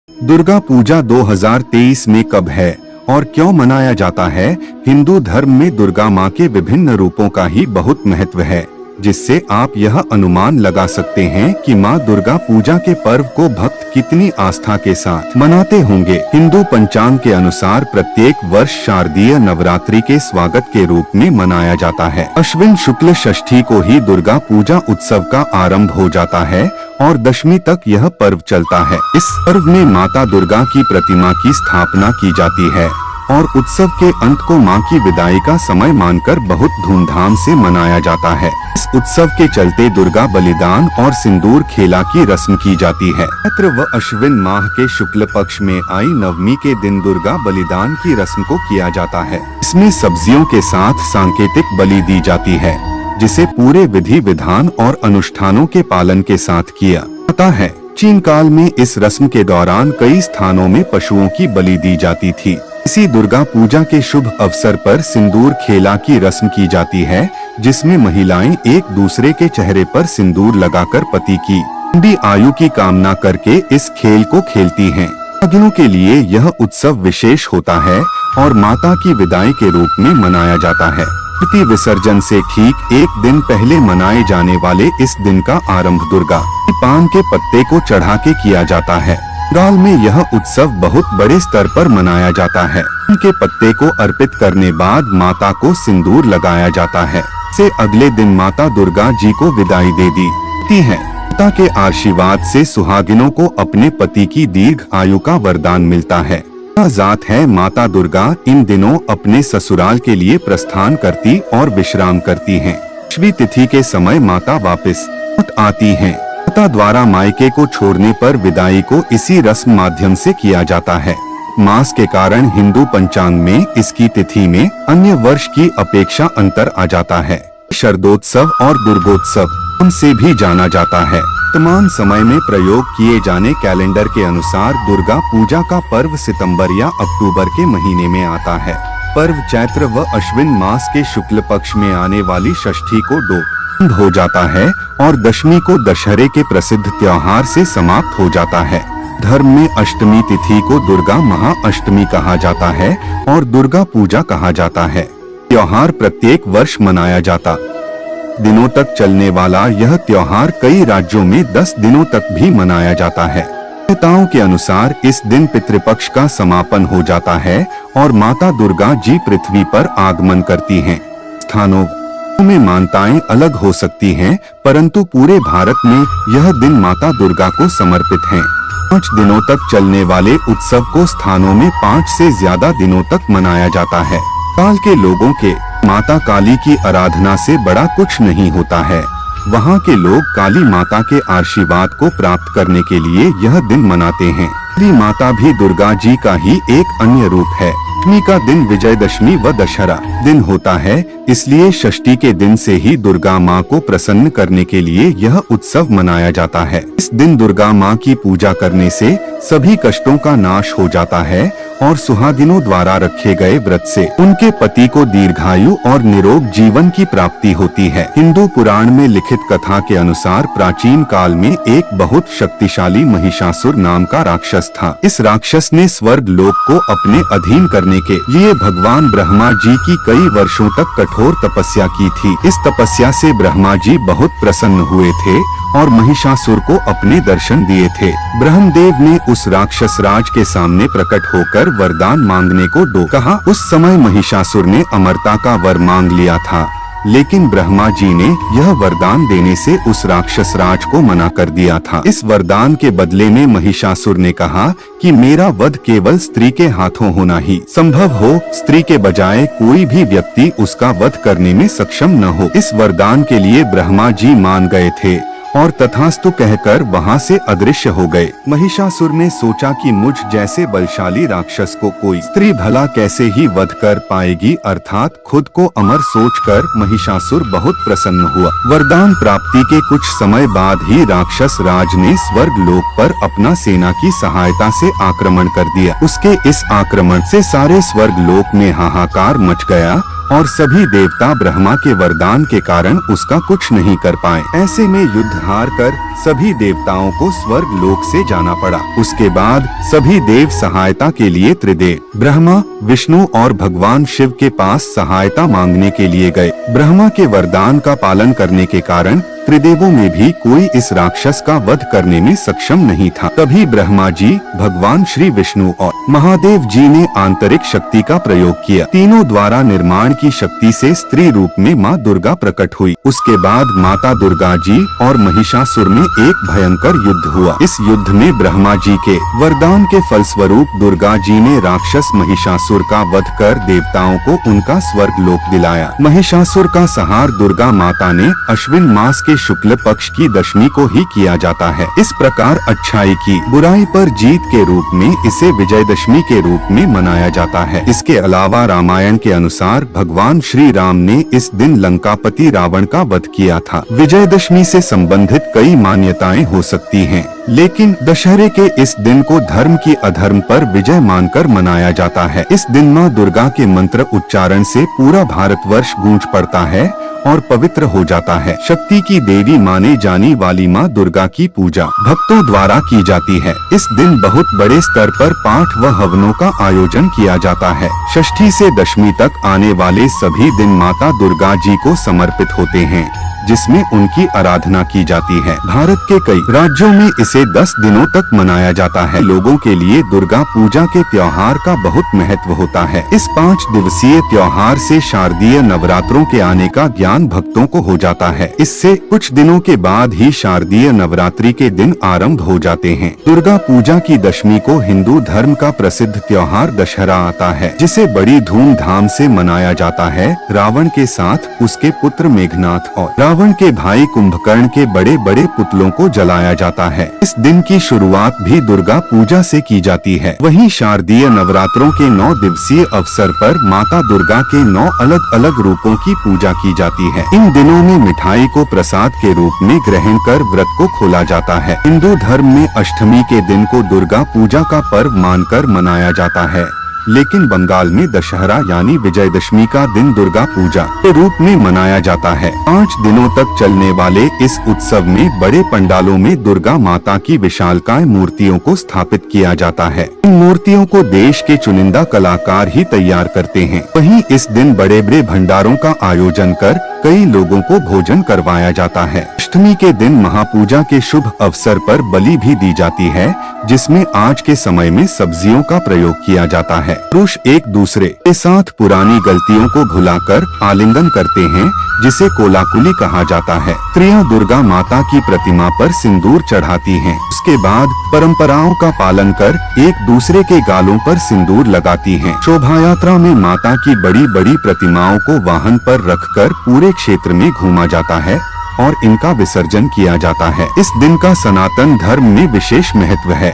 दुर्गा पूजा 2023 में कब है और क्यों मनाया जाता है? हिंदू धर्म में दुर्गा माँ के विभिन्न रूपों का ही बहुत महत्व है, जिससे आप यह अनुमान लगा सकते हैं कि माँ दुर्गा पूजा के पर्व को भक्त कितनी आस्था के साथ मनाते होंगे। हिंदू पंचांग के अनुसार प्रत्येक वर्ष शारदीय नवरात्रि के स्वागत के रूप में मनाया जाता है। अश्विन शुक्ल षष्ठी को ही दुर्गा पूजा उत्सव का आरंभ हो जाता है और दशमी तक यह पर्व चलता है। इस पर्व में माता दुर्गा की प्रतिमा की स्थापना की जाती है और उत्सव के अंत को मां की विदाई का समय मानकर बहुत धूमधाम से मनाया जाता है। इस उत्सव के चलते दुर्गा बलिदान और सिंदूर खेला की रस्म की जाती है। चैत्र व अश्विन माह के शुक्ल पक्ष में आई नवमी के दिन दुर्गा बलिदान की रस्म को किया जाता है। इसमें सब्जियों के साथ सांकेतिक बलि दी जाती है, जिसे पूरे विधि विधान और अनुष्ठानों के पालन के साथ किया जाता है। चीन काल में इस रस्म के दौरान कई स्थानों में पशुओं की बलि दी जाती थी। इसी दुर्गा पूजा के शुभ अवसर पर सिंदूर खेला की रस्म की जाती है, जिसमें महिलाएं एक दूसरे के चेहरे पर सिंदूर लगाकर पति की लंबी आयु की कामना करके इस खेल को खेलती हैं। भागिनों के लिए यह उत्सव विशेष होता है और माता की विदाई के रूप में मनाया जाता है। मूर्ति विसर्जन से ठीक एक दिन पहले मनाए जाने वाले इस दिन का आरंभ दुर्गा पान के पत्ते को चढ़ा के किया जाता है। बंगाल में यह उत्सव बहुत बड़े स्तर पर मनाया जाता है। उनके पत्ते को अर्पित करने बाद माता को सिंदूर लगाया जाता है। से अगले दिन माता दुर्गा जी को विदाई दे दी है। माता के आशीर्वाद से सुहागिनों को अपने पति की दीर्घ आयु का वरदान मिलता है। जात है माता दुर्गा इन दिनों अपने ससुराल के लिए प्रस्थान करती और विश्राम करती हैं। दशमी तिथि के समय माता वापस लौट आती हैं। माता द्वारा मायके को छोड़ने पर विदाई को इसी रस्म माध्यम से किया जाता है। मास के कारण हिंदू पंचांग में इसकी तिथि में अन्य वर्ष की अपेक्षा अंतर आ जाता है। शरदोत्सव और दुर्गोत्सव उनसे भी जाना जाता है। वर्तमान समय में प्रयोग किए जाने कैलेंडर के अनुसार दुर्गा पूजा का पर्व सितंबर या अक्टूबर के महीने में आता है। पर्व चैत्र व अश्विन मास के शुक्ल पक्ष में आने वाली षष्ठी को हो जाता है और दशमी को दशहरे के प्रसिद्ध त्योहार से समाप्त हो जाता है। धर्म में अष्टमी तिथि को दुर्गा महाअष्टमी कहा जाता है और दुर्गा पूजा कहा जाता है। त्योहार प्रत्येक वर्ष मनाया जाता दिनों तक चलने वाला यह त्योहार कई राज्यों में 10 दिनों तक भी मनाया जाता है। मान्यताओं के अनुसार इस दिन पितृपक्ष का समापन हो जाता है और माता दुर्गा जी पृथ्वी पर आगमन करती हैं। स्थानों में मान्यताएं अलग हो सकती हैं, परंतु पूरे भारत में यह दिन माता दुर्गा को समर्पित है। 5 दिनों तक चलने वाले उत्सव को स्थानों में 5 से ज्यादा दिनों तक मनाया जाता है। काल के लोगों के माता काली की आराधना से बड़ा कुछ नहीं होता है। वहाँ के लोग काली माता के आशीर्वाद को प्राप्त करने के लिए यह दिन मनाते हैं। काली माता भी दुर्गा जी का ही एक अन्य रूप है। दशमी का दिन विजयदशमी व दशहरा दिन होता है, इसलिए षष्ठी के दिन से ही दुर्गा माँ को प्रसन्न करने के लिए यह उत्सव मनाया जाता है। इस दिन दुर्गा माँ की पूजा करने से सभी कष्टों का नाश हो जाता है और सुहागिनों द्वारा रखे गए व्रत से उनके पति को दीर्घायु और निरोग जीवन की प्राप्ति होती है। हिंदू पुराण में लिखित कथा के अनुसार प्राचीन काल में एक बहुत शक्तिशाली महिषासुर नाम का राक्षस था। इस राक्षस ने स्वर्ग लोक को अपने अधीन करने के लिए भगवान ब्रह्मा जी की कई वर्षों तक कठोर तपस्या की थी। इस तपस्या से ब्रह्मा जी बहुत प्रसन्न हुए थे और महिषासुर को अपने दर्शन दिए थे। ब्रह्मदेव ने उस राक्षस राज के सामने प्रकट होकर वरदान मांगने को कहा। उस समय महिषासुर ने अमरता का वर मांग लिया था, लेकिन ब्रह्मा जी ने यह वरदान देने से उस राक्षस राज को मना कर दिया था। इस वरदान के बदले में महिषासुर ने कहा कि मेरा वध केवल स्त्री के हाथों होना ही संभव हो, स्त्री के बजाय कोई भी व्यक्ति उसका वध करने में सक्षम न हो। इस वरदान के लिए ब्रह्मा जी मान गए थे और तथास्तु कहकर वहां से अदृश्य हो गए। महिषासुर ने सोचा कि मुझ जैसे बलशाली राक्षस को कोई स्त्री भला कैसे ही वध कर पाएगी, अर्थात खुद को अमर सोचकर महिषासुर बहुत प्रसन्न हुआ। वरदान प्राप्ति के कुछ समय बाद ही राक्षस राज ने स्वर्ग लोक पर अपना सेना की सहायता से आक्रमण कर दिया। उसके इस आक्रमण से सारे स्वर्ग लोक में हाहाकार मच गया और सभी देवता ब्रह्मा के वरदान के कारण उसका कुछ नहीं कर पाए। ऐसे में युद्ध हार कर सभी देवताओं को स्वर्ग लोक से जाना पड़ा। उसके बाद सभी देव सहायता के लिए त्रिदेव ब्रह्मा, विष्णु और भगवान शिव के पास सहायता मांगने के लिए गए। ब्रह्मा के वरदान का पालन करने के कारण त्रिदेवों में भी कोई इस राक्षस का वध करने में सक्षम नहीं था। तभी ब्रह्मा जी, भगवान श्री विष्णु और महादेव जी ने आंतरिक शक्ति का प्रयोग किया। तीनों द्वारा निर्माण की शक्ति से स्त्री रूप में माँ दुर्गा प्रकट हुई। उसके बाद माता दुर्गा जी और महिषासुर में एक भयंकर युद्ध हुआ। इस युद्ध में ब्रह्मा जी के वरदान के फलस्वरूप दुर्गा जी ने राक्षस महिषासुर का वध कर देवताओं को उनका स्वर्ग लोक दिलाया। महिषासुर का संहार दुर्गा माता ने अश्विन मास के शुक्ल पक्ष की दशमी को ही किया जाता है। इस प्रकार अच्छाई की बुराई पर जीत के रूप में इसे विजयदशमी के रूप में मनाया जाता है। इसके अलावा रामायण के अनुसार भगवान श्री राम ने इस दिन लंकापति रावण का वध किया था। विजयदशमी से संबंधित कई मान्यताएं हो सकती हैं, लेकिन दशहरे के इस दिन को धर्म की अधर्म पर विजय मानकर मनाया जाता है। इस दिन माँ दुर्गा के मंत्र उच्चारण से पूरा भारतवर्ष गूंज पड़ता है और पवित्र हो जाता है। शक्ति की देवी माने जाने वाली माँ दुर्गा की पूजा भक्तों द्वारा की जाती है। इस दिन बहुत बड़े स्तर पर पाठ व हवनों का आयोजन किया जाता है। षष्ठी से दशमी तक आने वाले सभी दिन माता दुर्गा जी को समर्पित होते हैं, जिसमें उनकी आराधना की जाती है। भारत के कई राज्यों में इसे 10 दिनों तक मनाया जाता है। लोगों के लिए दुर्गा पूजा के त्योहार का बहुत महत्व होता है। इस 5 दिवसीय त्योहार से शारदीय नवरात्रों के आने का ज्ञान भक्तों को हो जाता है। इससे कुछ दिनों के बाद ही शारदीय नवरात्रि के दिन आरंभ हो जाते हैं। दुर्गा पूजा की दशमी को हिंदू धर्म का प्रसिद्ध त्योहार दशहरा आता है, जिसे बड़ी धूमधाम से मनाया जाता है। रावण के साथ उसके पुत्र मेघनाथ और रावण के भाई कुंभकर्ण के बड़े बड़े पुतलों को जलाया जाता है। इस दिन की शुरुआत भी दुर्गा पूजा से की जाती है। वहीं शारदीय नवरात्रों के 9 दिवसीय अवसर पर माता दुर्गा के 9 अलग अलग रूपों की पूजा की जाती है। इन दिनों में मिठाई को प्रसाद के रूप में ग्रहण कर व्रत को खोला जाता है। हिंदू धर्म में अष्टमी के दिन को दुर्गा पूजा का पर्व मानकर मनाया जाता है, लेकिन बंगाल में दशहरा यानी विजयदशमी का दिन दुर्गा पूजा के रूप में मनाया जाता है। 5 दिनों तक चलने वाले इस उत्सव में बड़े पंडालों में दुर्गा माता की विशालकाय मूर्तियों को स्थापित किया जाता है। इन मूर्तियों को देश के चुनिंदा कलाकार ही तैयार करते हैं। वहीं इस दिन बड़े बड़े भंडारों का आयोजन कर कई लोगों को भोजन करवाया जाता है। अष्टमी के दिन महापूजा के शुभ अवसर पर बलि भी दी जाती है, जिसमें आज के समय में सब्जियों का प्रयोग किया जाता है। पुरुष एक दूसरे के साथ पुरानी गलतियों को भुलाकर आलिंगन करते हैं, जिसे कोलाकुली कहा जाता है। स्त्रियां दुर्गा माता की प्रतिमा पर सिंदूर चढ़ाती हैं। उसके बाद परंपराओं का पालन कर एक दूसरे के गालों पर सिंदूर लगाती हैं। शोभा यात्रा में माता की बड़ी बड़ी प्रतिमाओं को वाहन पर रखकर पूरे क्षेत्र में घूमा जाता है और इनका विसर्जन किया जाता है। इस दिन का सनातन धर्म में विशेष महत्व है।